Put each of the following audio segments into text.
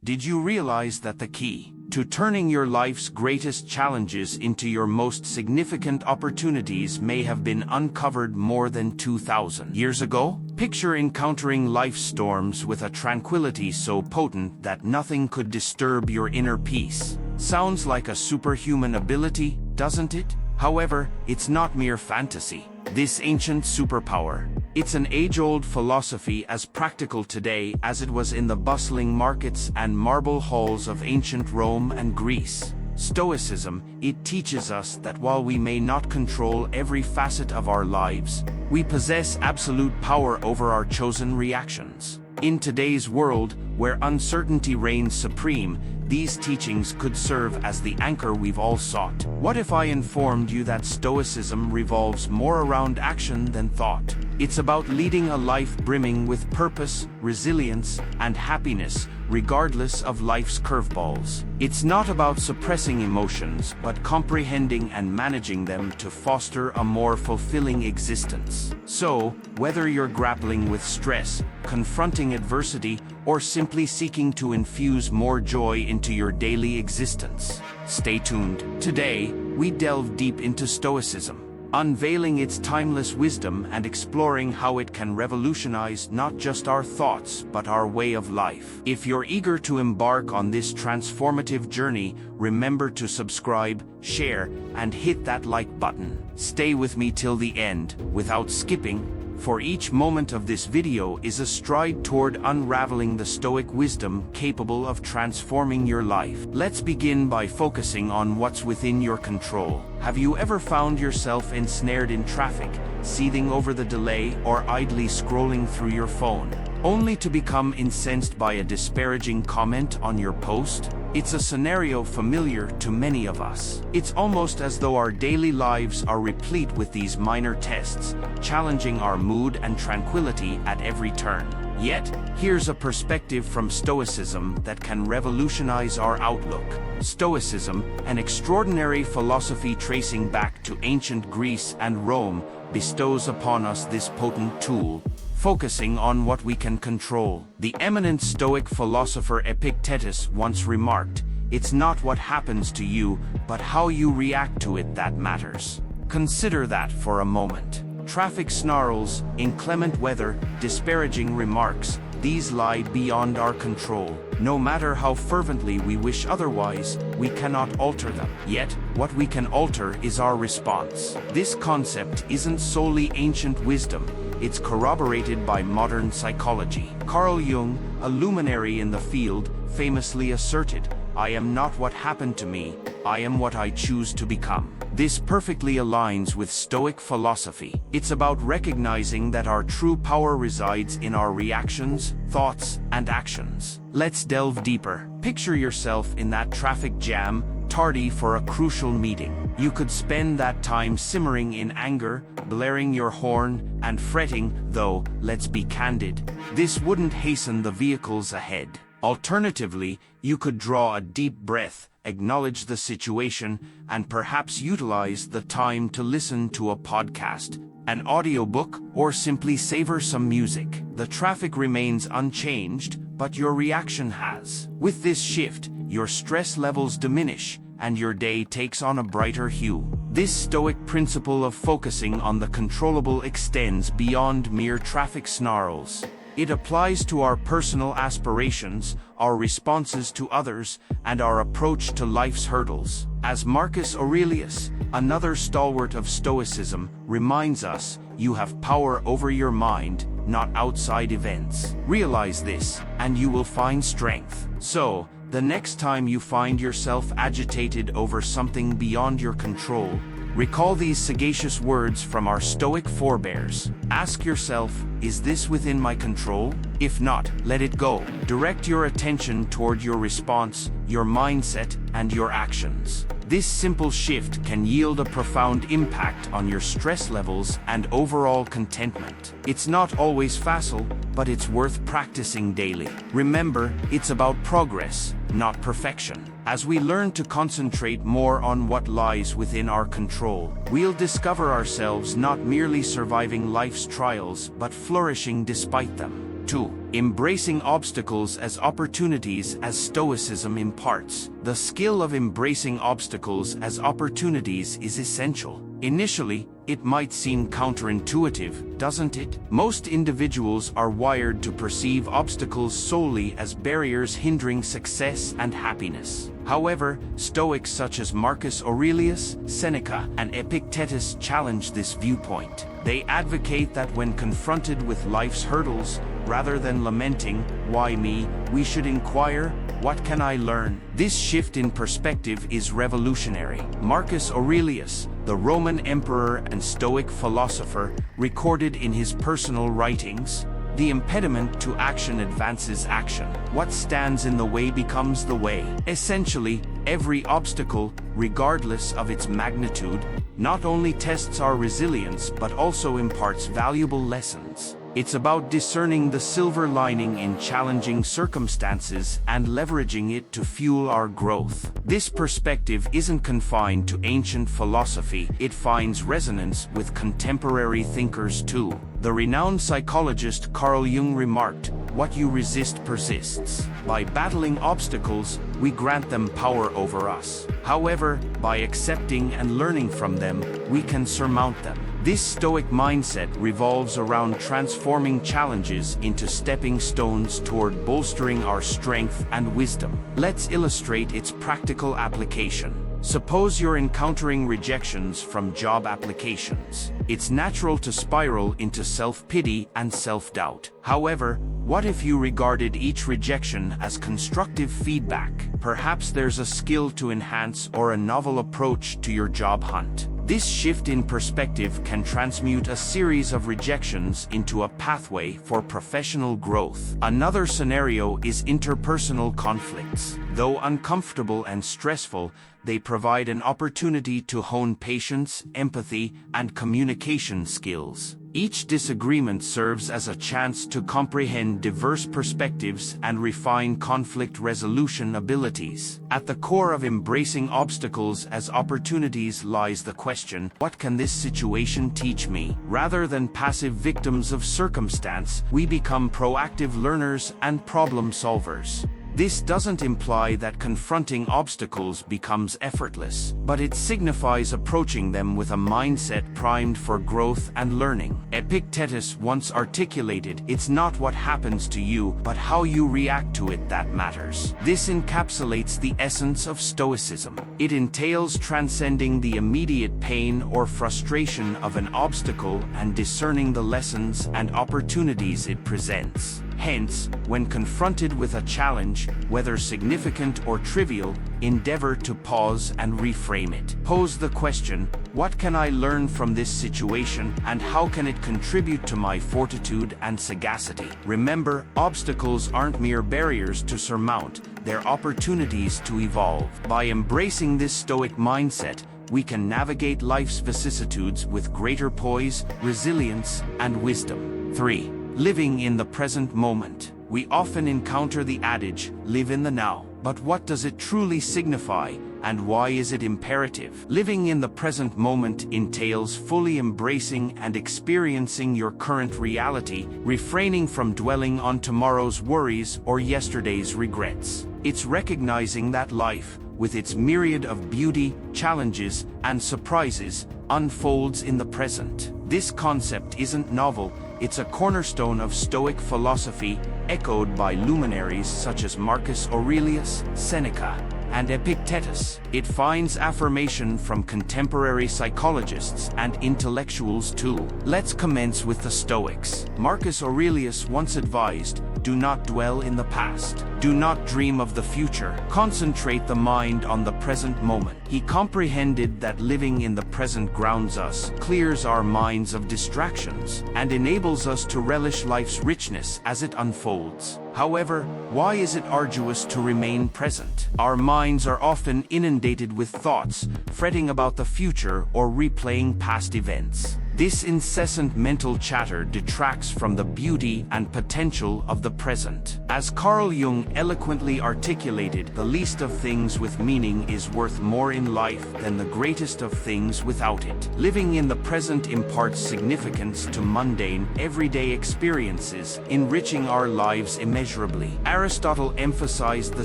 Did you realize that the key to turning your life's greatest challenges into your most significant opportunities may have been uncovered more than 2,000 years ago? Picture encountering life's storms with a tranquility so potent that nothing could disturb your inner peace. Sounds like a superhuman ability, doesn't it? However, it's not mere fantasy. This ancient superpower, it's an age-old philosophy as practical today as it was in the bustling markets and marble halls of ancient Rome and Greece. Stoicism, it teaches us that while we may not control every facet of our lives, we possess absolute power over our chosen reactions. In today's world, where uncertainty reigns supreme, these teachings could serve as the anchor we've all sought. What if I informed you that Stoicism revolves more around action than thought? It's about leading a life brimming with purpose, resilience, and happiness, regardless of life's curveballs. It's not about suppressing emotions, but comprehending and managing them to foster a more fulfilling existence. So, whether you're grappling with stress, confronting adversity, or simply seeking to infuse more joy into your daily existence, stay tuned. Today, we delve deep into Stoicism, unveiling its timeless wisdom and exploring how it can revolutionize not just our thoughts but our way of life. If you're eager to embark on this transformative journey, remember to subscribe, share, and hit that like button. Stay with me till the end, without skipping, for each moment of this video is a stride toward unraveling the Stoic wisdom capable of transforming your life. Let's begin by focusing on what's within your control. Have you ever found yourself ensnared in traffic, seething over the delay, or idly scrolling through your phone, only to become incensed by a disparaging comment on your post? It's a scenario familiar to many of us. It's almost as though our daily lives are replete with these minor tests, challenging our mood and tranquility at every turn. Yet, here's a perspective from Stoicism that can revolutionize our outlook. Stoicism, an extraordinary philosophy tracing back to ancient Greece and Rome, bestows upon us this potent tool, focusing on what we can control. The eminent Stoic philosopher Epictetus once remarked, "It's not what happens to you, but how you react to it that matters." Consider that for a moment. Traffic snarls, inclement weather, disparaging remarks, these lie beyond our control. No matter how fervently we wish otherwise, we cannot alter them. Yet, what we can alter is our response. This concept isn't solely ancient wisdom. It's corroborated by modern psychology. Carl Jung, a luminary in the field, famously asserted, "I am not what happened to me, I am what I choose to become." This perfectly aligns with Stoic philosophy. It's about recognizing that our true power resides in our reactions, thoughts, and actions. Let's delve deeper. Picture yourself in that traffic jam, tardy for a crucial meeting. You could spend that time simmering in anger, blaring your horn, and fretting, though, let's be candid, this wouldn't hasten the vehicles ahead. Alternatively, you could draw a deep breath, acknowledge the situation, and perhaps utilize the time to listen to a podcast, an audiobook, or simply savor some music. The traffic remains unchanged, but your reaction has. With this shift, your stress levels diminish, and your day takes on a brighter hue. This Stoic principle of focusing on the controllable extends beyond mere traffic snarls. It applies to our personal aspirations, our responses to others, and our approach to life's hurdles. As Marcus Aurelius, another stalwart of Stoicism, reminds us, you have power over your mind, not outside events. Realize this, and you will find strength. So, the next time you find yourself agitated over something beyond your control, recall these sagacious words from our Stoic forebears. Ask yourself, is this within my control? If not, let it go. Direct your attention toward your response, your mindset, and your actions. This simple shift can yield a profound impact on your stress levels and overall contentment. It's not always facile, but it's worth practicing daily. Remember, it's about progress, not perfection. As we learn to concentrate more on what lies within our control, we'll discover ourselves not merely surviving life's trials but flourishing despite them. 2. Embracing obstacles as opportunities as Stoicism imparts. The skill of embracing obstacles as opportunities is essential. Initially, it might seem counterintuitive, doesn't it? Most individuals are wired to perceive obstacles solely as barriers hindering success and happiness. However, Stoics such as Marcus Aurelius, Seneca, and Epictetus challenge this viewpoint. They advocate that when confronted with life's hurdles, rather than lamenting, "Why me?" we should inquire, "What can I learn?" This shift in perspective is revolutionary. Marcus Aurelius, the Roman emperor and Stoic philosopher, recorded in his personal writings, "The impediment to action advances action. What stands in the way becomes the way." Essentially, every obstacle, regardless of its magnitude, not only tests our resilience but also imparts valuable lessons. It's about discerning the silver lining in challenging circumstances and leveraging it to fuel our growth. This perspective isn't confined to ancient philosophy, it finds resonance with contemporary thinkers too. The renowned psychologist Carl Jung remarked, "What you resist persists." By battling obstacles, we grant them power over us. However, by accepting and learning from them, we can surmount them. This Stoic mindset revolves around transforming challenges into stepping stones toward bolstering our strength and wisdom. Let's illustrate its practical application. Suppose you're encountering rejections from job applications. It's natural to spiral into self-pity and self-doubt. However, what if you regarded each rejection as constructive feedback? Perhaps there's a skill to enhance or a novel approach to your job hunt. This shift in perspective can transmute a series of rejections into a pathway for professional growth. Another scenario is interpersonal conflicts. Though uncomfortable and stressful, they provide an opportunity to hone patience, empathy, and communication skills. Each disagreement serves as a chance to comprehend diverse perspectives and refine conflict resolution abilities. At the core of embracing obstacles as opportunities lies the question, what can this situation teach me? Rather than passive victims of circumstance, we become proactive learners and problem solvers. This doesn't imply that confronting obstacles becomes effortless, but it signifies approaching them with a mindset primed for growth and learning. Epictetus once articulated, "It's not what happens to you, but how you react to it that matters." This encapsulates the essence of Stoicism. It entails transcending the immediate pain or frustration of an obstacle and discerning the lessons and opportunities it presents. Hence, when confronted with a challenge, whether significant or trivial, endeavor to pause and reframe it. Pose the question, what can I learn from this situation and how can it contribute to my fortitude and sagacity? Remember, obstacles aren't mere barriers to surmount, they're opportunities to evolve. By embracing this Stoic mindset, we can navigate life's vicissitudes with greater poise, resilience, and wisdom. 3. Living in the present moment. We often encounter the adage, "Live in the now." But what does it truly signify, and why is it imperative? Living in the present moment entails fully embracing and experiencing your current reality, refraining from dwelling on tomorrow's worries or yesterday's regrets. It's recognizing that life, with its myriad of beauty, challenges, and surprises, unfolds in the present. This concept isn't novel, it's a cornerstone of Stoic philosophy, echoed by luminaries such as Marcus Aurelius, Seneca, and Epictetus. It finds affirmation from contemporary psychologists and intellectuals too. Let's commence with the Stoics. Marcus Aurelius once advised, "Do not dwell in the past. Do not dream of the future. Concentrate the mind on the present moment." He comprehended that living in the present grounds us, clears our minds of distractions, and enables us to relish life's richness as it unfolds. However, why is it arduous to remain present? Our minds are often inundated with thoughts, fretting about the future or replaying past events. This incessant mental chatter detracts from the beauty and potential of the present. As Carl Jung eloquently articulated, the least of things with meaning is worth more in life than the greatest of things without it. Living in the present imparts significance to mundane, everyday experiences, enriching our lives immeasurably. Aristotle emphasized the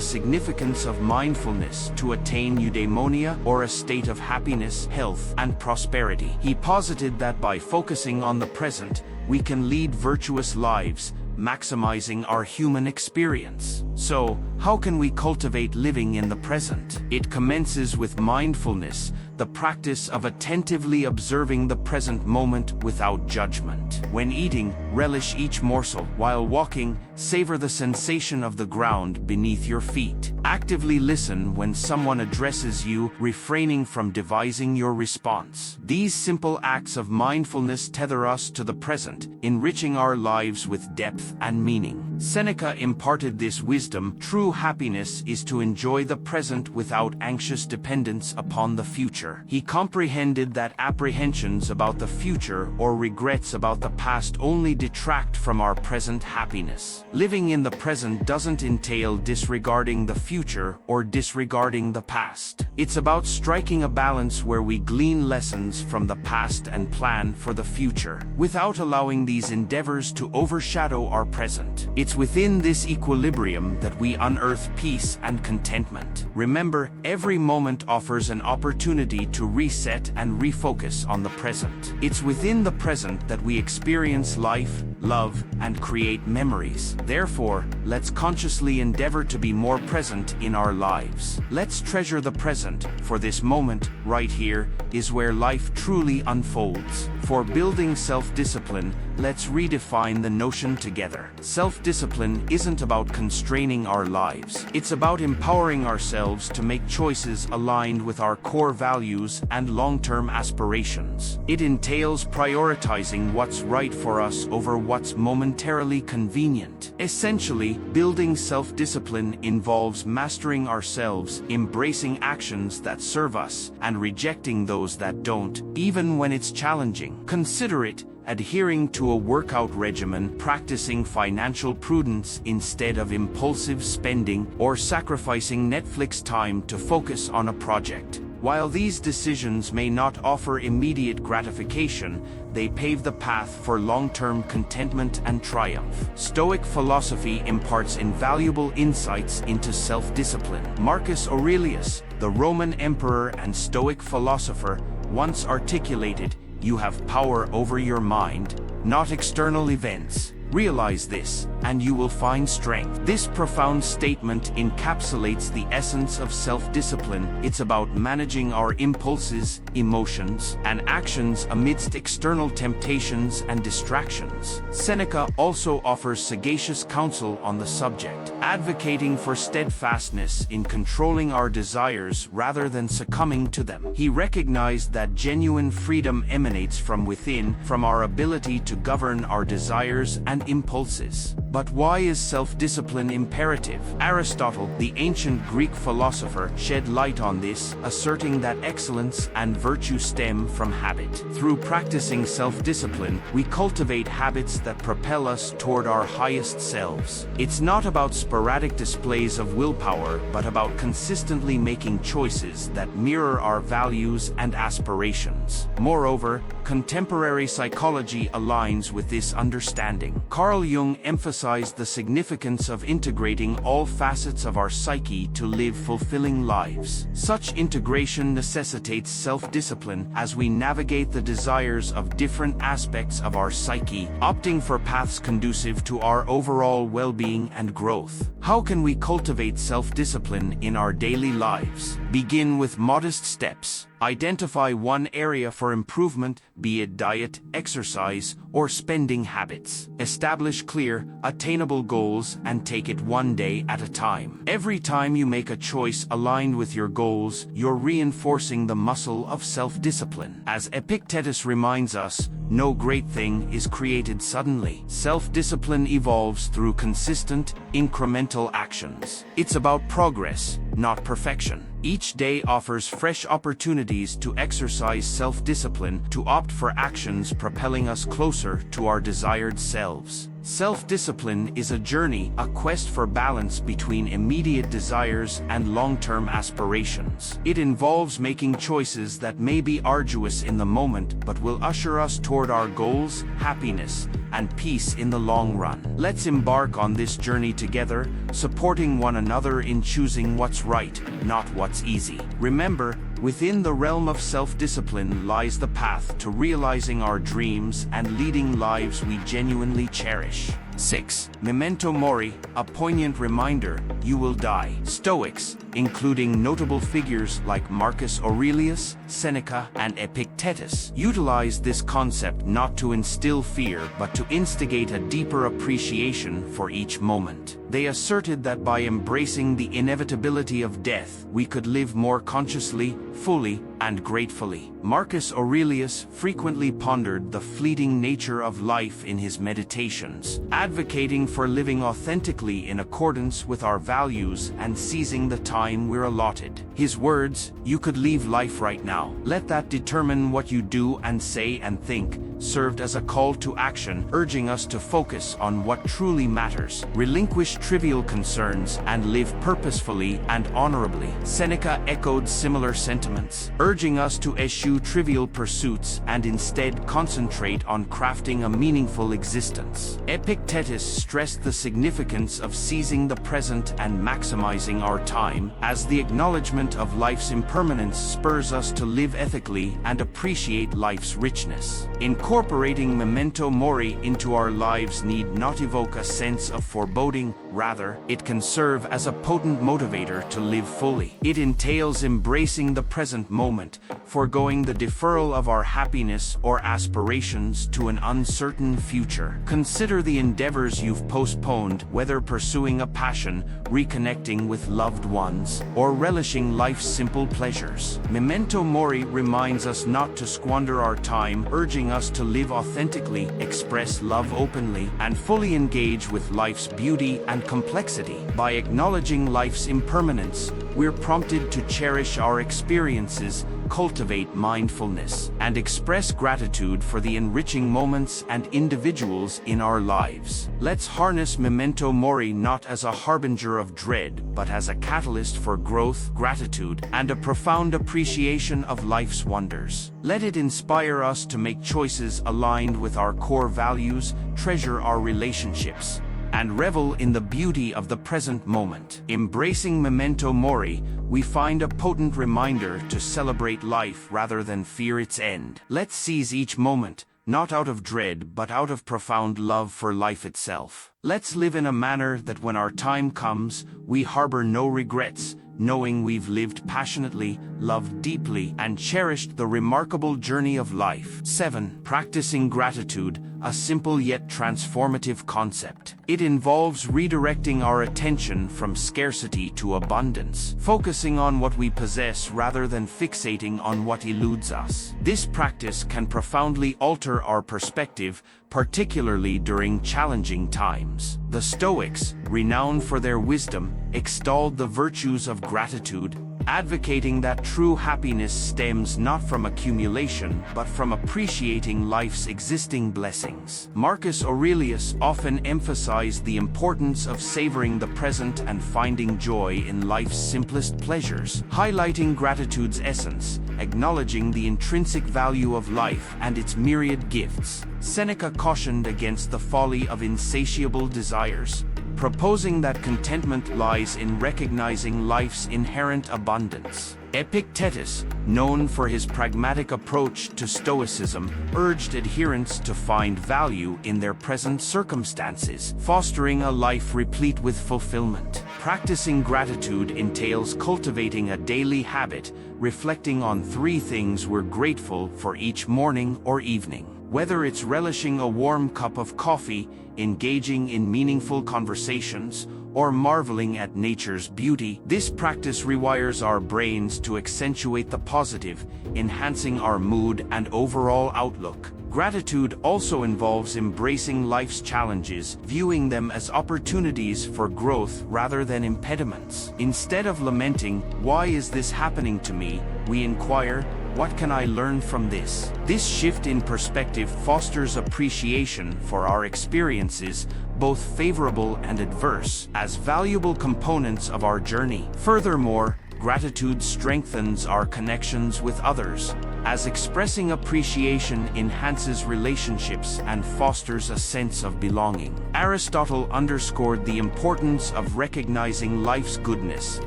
significance of mindfulness to attain eudaimonia, or a state of happiness, health, and prosperity. He posited that by focusing on the present, we can lead virtuous lives, maximizing our human experience. So, how can we cultivate living in the present? It commences with mindfulness, the practice of attentively observing the present moment without judgment. When eating, relish each morsel. While walking, savor the sensation of the ground beneath your feet. Actively listen when someone addresses you, refraining from devising your response. These simple acts of mindfulness tether us to the present, enriching our lives with depth and meaning. Seneca imparted this wisdom: true happiness is to enjoy the present without anxious dependence upon the future. He comprehended that apprehensions about the future or regrets about the past only detract from our present happiness. Living in the present doesn't entail disregarding the future or disregarding the past. It's about striking a balance where we glean lessons from the past and plan for the future, without allowing these endeavors to overshadow our present. It's within this equilibrium that we unearth peace and contentment. Remember, every moment offers an opportunity to reset and refocus on the present. It's within the present that we experience life, love, and create memories. Therefore, let's consciously endeavor to be more present in our lives. Let's treasure the present, for this moment, right here, is where life truly unfolds. For building self-discipline, let's redefine the notion together. Self-discipline isn't about constraining our lives. It's about empowering ourselves to make choices aligned with our core values and long-term aspirations. It entails prioritizing what's right for us over what's momentarily convenient. Essentially, building self-discipline involves mastering ourselves, embracing actions that serve us, and rejecting those that don't, even when it's challenging. Consider it adhering to a workout regimen, practicing financial prudence instead of impulsive spending, or sacrificing Netflix time to focus on a project. While these decisions may not offer immediate gratification, they pave the path for long-term contentment and triumph. Stoic philosophy imparts invaluable insights into self-discipline. Marcus Aurelius, the Roman emperor and Stoic philosopher, once articulated, "You have power over your mind, not external events. Realize this, and you will find strength." This profound statement encapsulates the essence of self-discipline. It's about managing our impulses, emotions, and actions amidst external temptations and distractions. Seneca also offers sagacious counsel on the subject, advocating for steadfastness in controlling our desires rather than succumbing to them. He recognized that genuine freedom emanates from within, from our ability to govern our desires and impulses. But why is self-discipline imperative? Aristotle, the ancient Greek philosopher, shed light on this, asserting that excellence and virtue stem from habit. Through practicing self-discipline, we cultivate habits that propel us toward our highest selves. It's not about sporadic displays of willpower, but about consistently making choices that mirror our values and aspirations. Moreover, contemporary psychology aligns with this understanding. Carl Jung emphasized the significance of integrating all facets of our psyche to live fulfilling lives. Such integration necessitates self-discipline as we navigate the desires of different aspects of our psyche, opting for paths conducive to our overall well-being and growth. How can we cultivate self-discipline in our daily lives? Begin with modest steps. Identify one area for improvement, be it diet, exercise, or spending habits. Establish clear, attainable goals and take it one day at a time. Every time you make a choice aligned with your goals, you're reinforcing the muscle of self-discipline. As Epictetus reminds us, no great thing is created suddenly. Self-discipline evolves through consistent, incremental actions. It's about progress, not perfection. Each day offers fresh opportunities to exercise self-discipline, to opt for actions propelling us closer to our desired selves. Self-discipline is a journey, a quest for balance between immediate desires and long-term aspirations. It involves making choices that may be arduous in the moment but will usher us toward our goals, happiness, and peace in the long run. Let's embark on this journey together, supporting one another in choosing what's right, not what's easy. Remember, within the realm of self-discipline lies the path to realizing our dreams and leading lives we genuinely cherish. 6. Memento mori, a poignant reminder, you will die. Stoics, including notable figures like Marcus Aurelius, Seneca, and Epictetus, utilized this concept not to instill fear but to instigate a deeper appreciation for each moment. They asserted that by embracing the inevitability of death, we could live more consciously, fully, and gratefully. Marcus Aurelius frequently pondered the fleeting nature of life in his meditations, advocating for living authentically in accordance with our values and seizing the time we're allotted. His words, "You could leave life right now. Let that determine what you do and say and think," served as a call to action, urging us to focus on what truly matters, relinquish trivial concerns, and live purposefully and honorably. Seneca echoed similar sentiments, urging us to eschew trivial pursuits and instead concentrate on crafting a meaningful existence. Epictetus stressed the significance of seizing the present and maximizing our time, as the acknowledgement of life's impermanence spurs us to live ethically and appreciate life's richness. Incorporating memento mori into our lives need not evoke a sense of foreboding, rather, it can serve as a potent motivator to live fully. It entails embracing the present moment, foregoing the deferral of our happiness or aspirations to an uncertain future. Consider the endeavors you've postponed, whether pursuing a passion, reconnecting with loved ones, or relishing life's simple pleasures. Memento mori reminds us not to squander our time, urging us to live authentically, express love openly, and fully engage with life's beauty and complexity. By acknowledging life's impermanence, we're prompted to cherish our experiences, cultivate mindfulness, and express gratitude for the enriching moments and individuals in our lives. Let's harness memento mori not as a harbinger of dread, but as a catalyst for growth, gratitude, and a profound appreciation of life's wonders. Let it inspire us to make choices aligned with our core values, treasure our relationships, and revel in the beauty of the present moment. Embracing memento mori, we find a potent reminder to celebrate life rather than fear its end. Let's seize each moment, not out of dread but out of profound love for life itself. Let's live in a manner that when our time comes, we harbor no regrets, knowing we've lived passionately, loved deeply, and cherished the remarkable journey of life. 7. Practicing gratitude, a simple yet transformative concept. It involves redirecting our attention from scarcity to abundance, focusing on what we possess rather than fixating on what eludes us. This practice can profoundly alter our perspective, particularly during challenging times. The Stoics, renowned for their wisdom, extolled the virtues of gratitude, advocating that true happiness stems not from accumulation but from appreciating life's existing blessings. Marcus Aurelius often emphasized the importance of savoring the present and finding joy in life's simplest pleasures, highlighting gratitude's essence, acknowledging the intrinsic value of life and its myriad gifts. Seneca cautioned against the folly of insatiable desires, proposing that contentment lies in recognizing life's inherent abundance. Epictetus, known for his pragmatic approach to Stoicism, urged adherents to find value in their present circumstances, fostering a life replete with fulfillment. Practicing gratitude entails cultivating a daily habit, reflecting on 3 things we're grateful for each morning or evening. Whether it's relishing a warm cup of coffee, engaging in meaningful conversations, or marveling at nature's beauty, this practice rewires our brains to accentuate the positive, enhancing our mood and overall outlook. Gratitude also involves embracing life's challenges, viewing them as opportunities for growth rather than impediments. Instead of lamenting, "Why is this happening to me?" we inquire, "What can I learn from this?" This shift in perspective fosters appreciation for our experiences, both favorable and adverse, as valuable components of our journey. Furthermore, gratitude strengthens our connections with others, as expressing appreciation enhances relationships and fosters a sense of belonging. Aristotle underscored the importance of recognizing life's goodness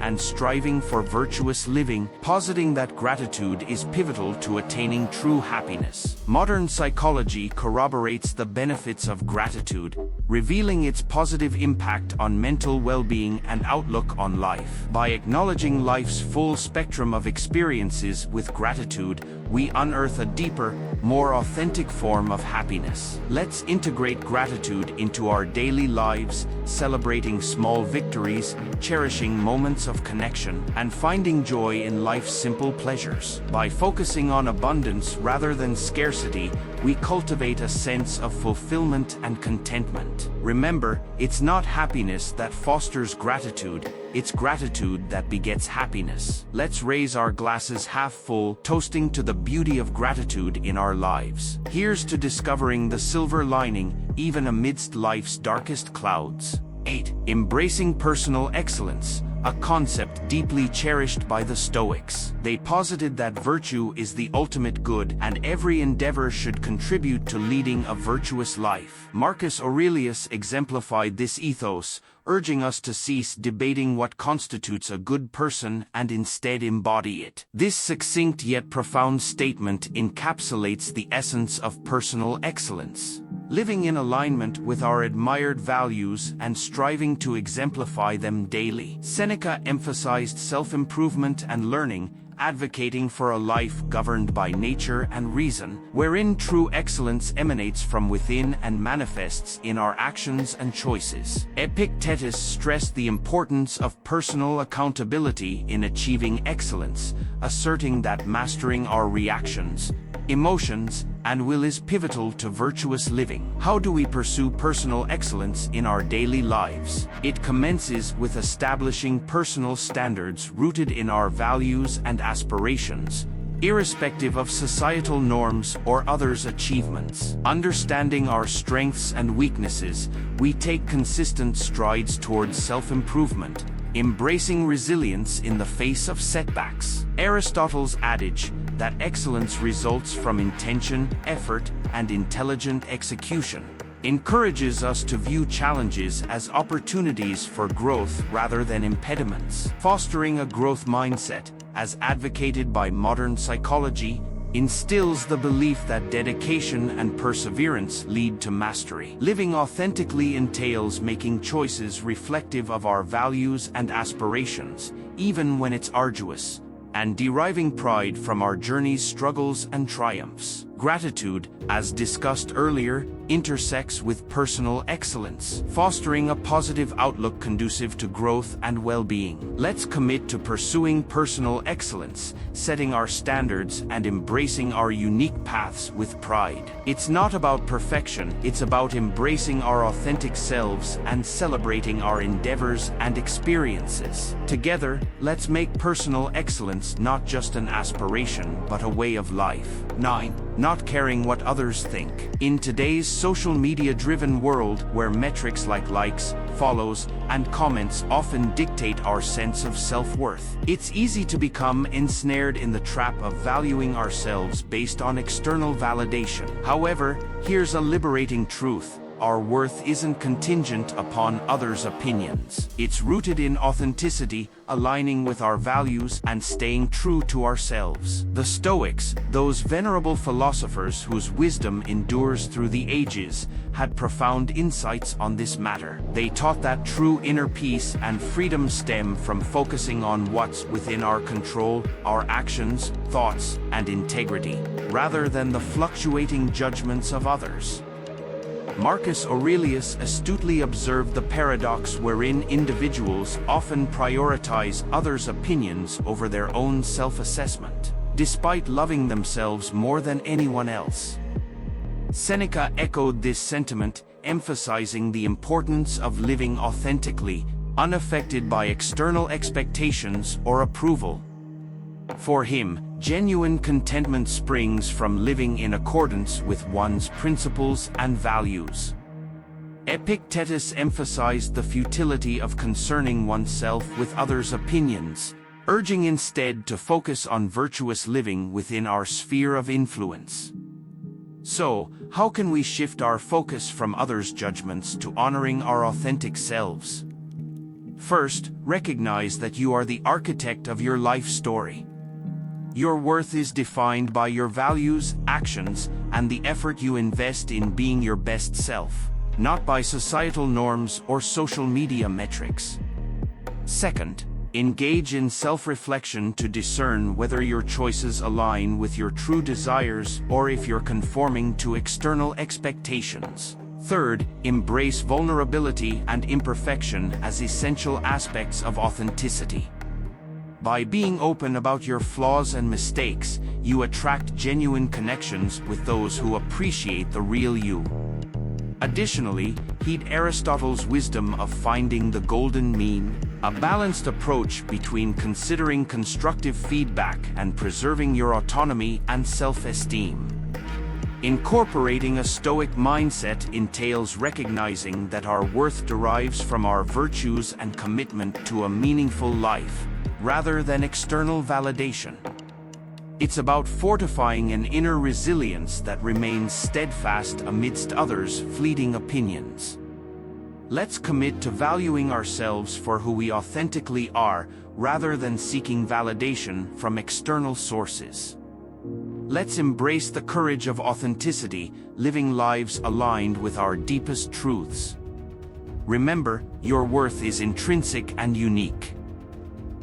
and striving for virtuous living, positing that gratitude is pivotal to attaining true happiness. Modern psychology corroborates the benefits of gratitude, revealing its positive impact on mental well-being and outlook on life. By acknowledging life's full spectrum of experiences with gratitude, we unearth a deeper, more authentic form of happiness. Let's integrate gratitude into our daily lives, celebrating small victories, cherishing moments of connection, and finding joy in life's simple pleasures. By focusing on abundance rather than scarcity, we cultivate a sense of fulfillment and contentment. Remember, it's not happiness that fosters gratitude, it's gratitude that begets happiness. Let's raise our glasses half full, toasting to the beauty of gratitude in our lives. Here's to discovering the silver lining, even amidst life's darkest clouds. 8. Embracing personal excellence, a concept deeply cherished by the Stoics. They posited that virtue is the ultimate good, and every endeavor should contribute to leading a virtuous life. Marcus Aurelius exemplified this ethos, urging us to cease debating what constitutes a good person and instead embody it. This succinct yet profound statement encapsulates the essence of personal excellence. Living in alignment with our admired values and striving to exemplify them daily. Seneca emphasized self-improvement and learning, advocating for a life governed by nature and reason, wherein true excellence emanates from within and manifests in our actions and choices. Epictetus stressed the importance of personal accountability in achieving excellence, asserting that mastering our reactions, emotions, and will is pivotal to virtuous living. How do we pursue personal excellence in our daily lives? It commences with establishing personal standards rooted in our values and aspirations, irrespective of societal norms or others' achievements. Understanding our strengths and weaknesses, we take consistent strides towards self-improvement, embracing resilience in the face of setbacks. Aristotle's adage that excellence results from intention, effort, and intelligent execution encourages us to view challenges as opportunities for growth rather than impediments. Fostering a growth mindset, as advocated by modern psychology, instills the belief that dedication and perseverance lead to mastery. Living authentically entails making choices reflective of our values and aspirations, even when it's arduous, and deriving pride from our journey's struggles and triumphs. Gratitude, as discussed earlier, intersects with personal excellence, fostering a positive outlook conducive to growth and well-being. Let's commit to pursuing personal excellence, setting our standards and embracing our unique paths with pride. It's not about perfection, it's about embracing our authentic selves and celebrating our endeavors and experiences. Together, let's make personal excellence not just an aspiration, but a way of life. 9. Not caring what others think. In today's social media-driven world, where metrics like likes, follows, and comments often dictate our sense of self-worth, it's easy to become ensnared in the trap of valuing ourselves based on external validation. However, here's a liberating truth. Our worth isn't contingent upon others' opinions. It's rooted in authenticity, aligning with our values and staying true to ourselves. The Stoics, those venerable philosophers whose wisdom endures through the ages, had profound insights on this matter. They taught that true inner peace and freedom stem from focusing on what's within our control, our actions, thoughts, and integrity, rather than the fluctuating judgments of others. Marcus Aurelius astutely observed the paradox wherein individuals often prioritize others' opinions over their own self-assessment, despite loving themselves more than anyone else. Seneca echoed this sentiment, emphasizing the importance of living authentically, unaffected by external expectations or approval. For him, genuine contentment springs from living in accordance with one's principles and values. Epictetus emphasized the futility of concerning oneself with others' opinions, urging instead to focus on virtuous living within our sphere of influence. So, how can we shift our focus from others' judgments to honoring our authentic selves? First, recognize that you are the architect of your life story. Your worth is defined by your values, actions, and the effort you invest in being your best self, not by societal norms or social media metrics. Second, engage in self-reflection to discern whether your choices align with your true desires or if you're conforming to external expectations. Third, embrace vulnerability and imperfection as essential aspects of authenticity. By being open about your flaws and mistakes, you attract genuine connections with those who appreciate the real you. Additionally, heed Aristotle's wisdom of finding the golden mean, a balanced approach between considering constructive feedback and preserving your autonomy and self-esteem. Incorporating a Stoic mindset entails recognizing that our worth derives from our virtues and commitment to a meaningful life, rather than external validation. It's about fortifying an inner resilience that remains steadfast amidst others' fleeting opinions. Let's commit to valuing ourselves for who we authentically are, rather than seeking validation from external sources. Let's embrace the courage of authenticity, living lives aligned with our deepest truths. Remember, your worth is intrinsic and unique.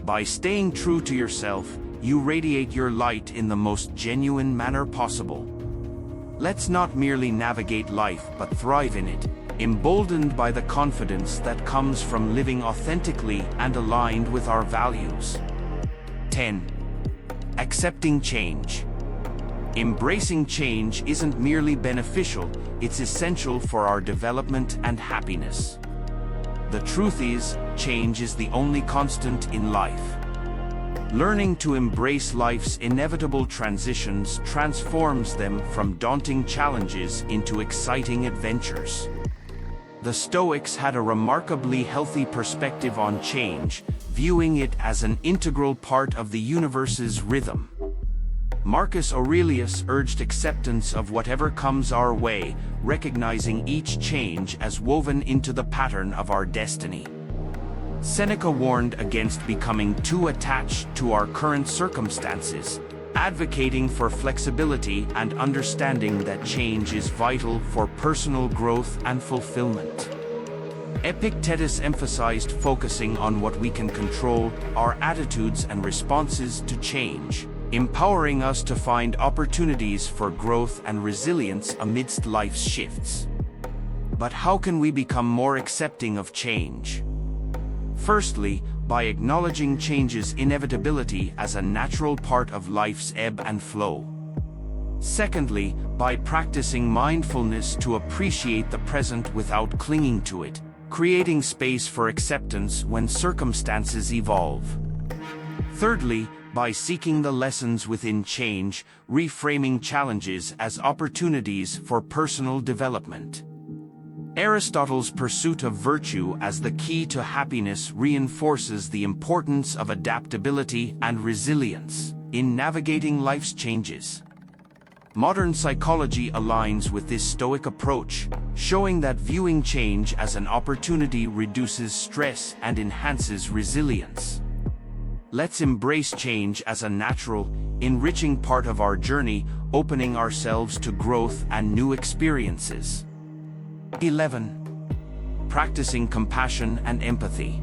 By staying true to yourself, you radiate your light in the most genuine manner possible. Let's not merely navigate life but thrive in it, emboldened by the confidence that comes from living authentically and aligned with our values. 10. Accepting change. Embracing change isn't merely beneficial, it's essential for our development and happiness. The truth is, change is the only constant in life. Learning to embrace life's inevitable transitions transforms them from daunting challenges into exciting adventures. The Stoics had a remarkably healthy perspective on change, viewing it as an integral part of the universe's rhythm. Marcus Aurelius urged acceptance of whatever comes our way, recognizing each change as woven into the pattern of our destiny. Seneca warned against becoming too attached to our current circumstances, advocating for flexibility and understanding that change is vital for personal growth and fulfillment. Epictetus emphasized focusing on what we can control, our attitudes and responses to change, empowering us to find opportunities for growth and resilience amidst life's shifts. But how can we become more accepting of change? Firstly, by acknowledging change's inevitability as a natural part of life's ebb and flow. Secondly, by practicing mindfulness to appreciate the present without clinging to it, creating space for acceptance when circumstances evolve. Thirdly, by seeking the lessons within change, reframing challenges as opportunities for personal development. Aristotle's pursuit of virtue as the key to happiness reinforces the importance of adaptability and resilience in navigating life's changes. Modern psychology aligns with this Stoic approach, showing that viewing change as an opportunity reduces stress and enhances resilience. Let's embrace change as a natural, enriching part of our journey, opening ourselves to growth and new experiences. 11. Practicing compassion and empathy.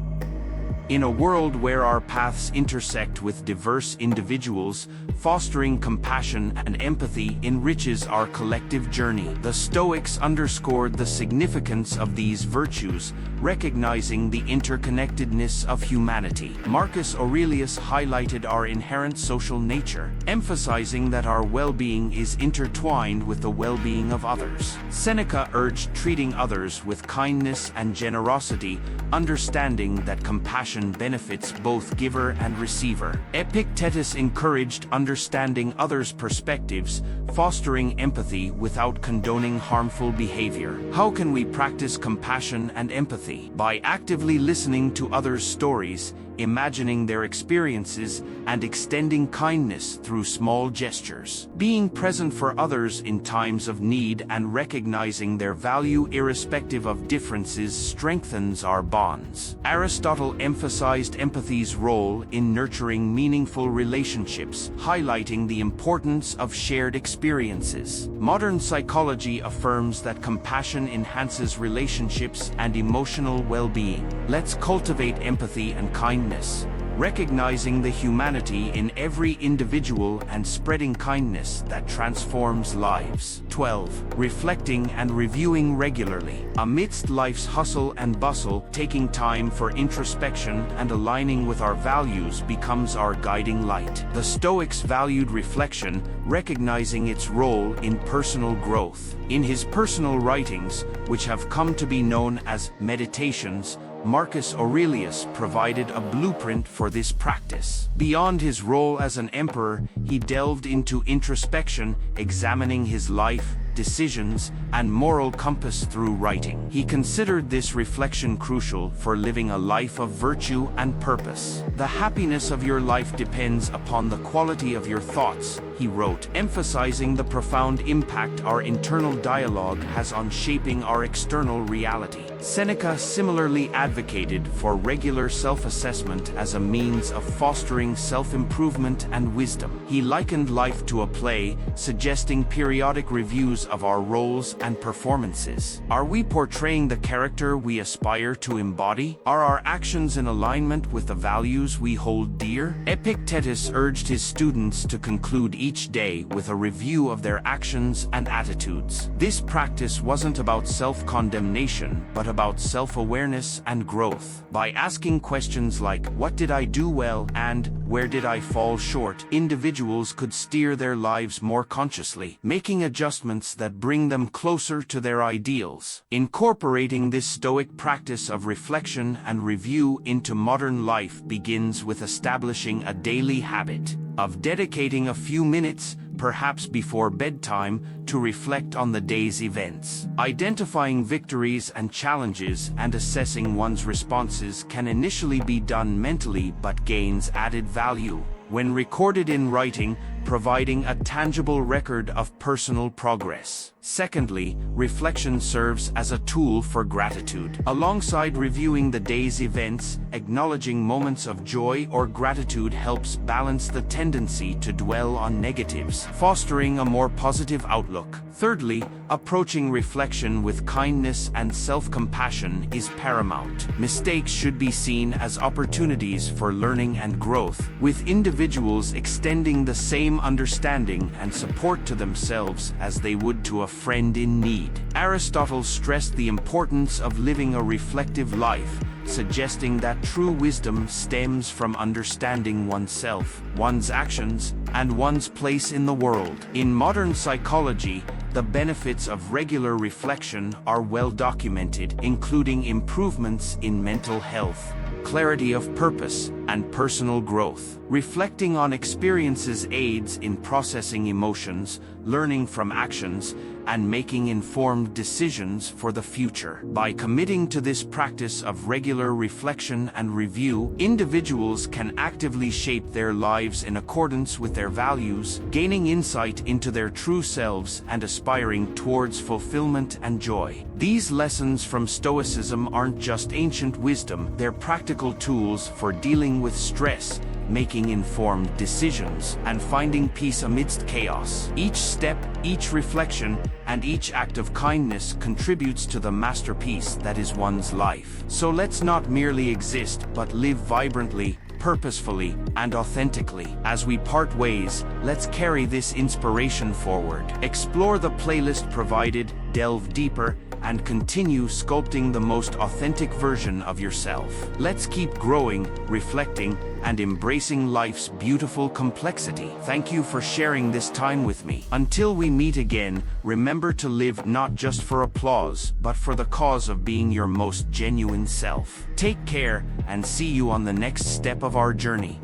In a world where our paths intersect with diverse individuals, fostering compassion and empathy enriches our collective journey. The Stoics underscored the significance of these virtues, recognizing the interconnectedness of humanity. Marcus Aurelius highlighted our inherent social nature, emphasizing that our well-being is intertwined with the well-being of others. Seneca urged treating others with kindness and generosity, understanding that compassion benefits both giver and receiver. Epictetus encouraged understanding others' perspectives, fostering empathy without condoning harmful behavior. How can we practice compassion and empathy? By actively listening to others' stories, imagining their experiences, and extending kindness through small gestures. Being present for others in times of need and recognizing their value irrespective of differences strengthens our bonds. Aristotle emphasized empathy's role in nurturing meaningful relationships, highlighting the importance of shared experiences. Modern psychology affirms that compassion enhances relationships and emotional well-being. Let's cultivate empathy and kindness, recognizing the humanity in every individual and spreading kindness that transforms lives. 12. Reflecting and reviewing regularly. Amidst life's hustle and bustle, taking time for introspection and aligning with our values becomes our guiding light. The Stoics valued reflection, recognizing its role in personal growth. In his personal writings, which have come to be known as meditations, Marcus Aurelius provided a blueprint for this practice. Beyond his role as an emperor, he delved into introspection, examining his life, decisions, and moral compass through writing. He considered this reflection crucial for living a life of virtue and purpose. The happiness of your life depends upon the quality of your thoughts, he wrote, emphasizing the profound impact our internal dialogue has on shaping our external reality. Seneca similarly advocated for regular self-assessment as a means of fostering self-improvement and wisdom. He likened life to a play, suggesting periodic reviews of our roles and performances. Are we portraying the character we aspire to embody? Are our actions in alignment with the values we hold dear? Epictetus urged his students to conclude each day with a review of their actions and attitudes. This practice wasn't about self-condemnation, but about self-awareness and growth. By asking questions like, "What did I do well?" and "Where did I fall short?" individuals could steer their lives more consciously, making adjustments that bring them closer to their ideals. Incorporating this Stoic practice of reflection and review into modern life begins with establishing a daily habit of dedicating a few minutes, perhaps before bedtime, to reflect on the day's events. Identifying victories and challenges and assessing one's responses can initially be done mentally but gains added value when recorded in writing, providing a tangible record of personal progress. Secondly, reflection serves as a tool for gratitude. Alongside reviewing the day's events, acknowledging moments of joy or gratitude helps balance the tendency to dwell on negatives, fostering a more positive outlook. Thirdly, approaching reflection with kindness and self-compassion is paramount. Mistakes should be seen as opportunities for learning and growth, with individuals extending the same understanding and support to themselves as they would to a friend in need. Aristotle stressed the importance of living a reflective life, suggesting that true wisdom stems from understanding oneself, one's actions, and one's place in the world. In modern psychology, the benefits of regular reflection are well documented, including improvements in mental health, clarity of purpose, and personal growth. Reflecting on experiences aids in processing emotions, learning from actions, and making informed decisions for the future. By committing to this practice of regular reflection and review, individuals can actively shape their lives in accordance with their values, gaining insight into their true selves and aspiring towards fulfillment and joy. These lessons from Stoicism aren't just ancient wisdom, they're practical tools for dealing with stress, making informed decisions, and finding peace amidst chaos. Each step, each reflection, and each act of kindness contributes to the masterpiece that is one's life. So let's not merely exist, but live vibrantly, purposefully, and authentically. As we part ways, let's carry this inspiration forward. Explore the playlist provided, delve deeper, and continue sculpting the most authentic version of yourself. Let's keep growing, reflecting, and embracing life's beautiful complexity. Thank you for sharing this time with me. Until we meet again, remember to live not just for applause, but for the cause of being your most genuine self. Take care, and see you on the next step of our journey.